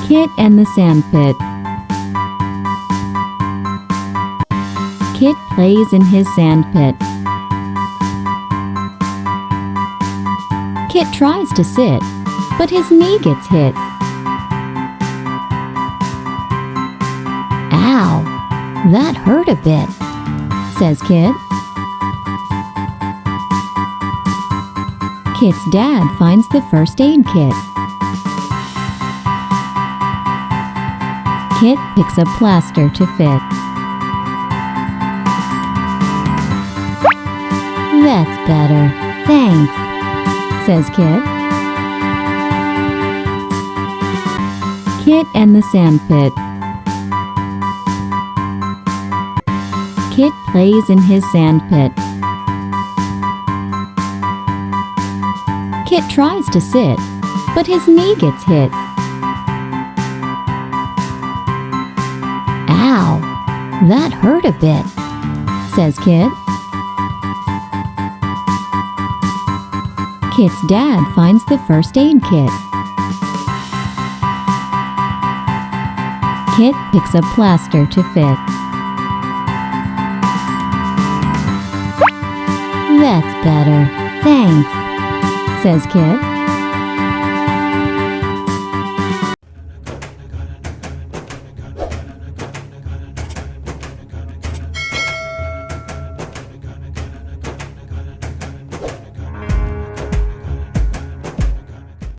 Kit and the Sandpit. Kit plays in his sandpit. Kit tries to sit, but his knee gets hit. Ow, that hurt a bit, says Kit. Kit's dad finds the first aid kit. Kit picks a plaster to fit. That's better, thanks, says Kit. Kit and the Sandpit. Kit plays in his sandpit. Kit tries to sit, but his knee gets hit. Ow, that hurt a bit, says Kit. Kit's dad finds the first aid kit. Kit picks a plaster to fit. That's better, thanks, says Kit.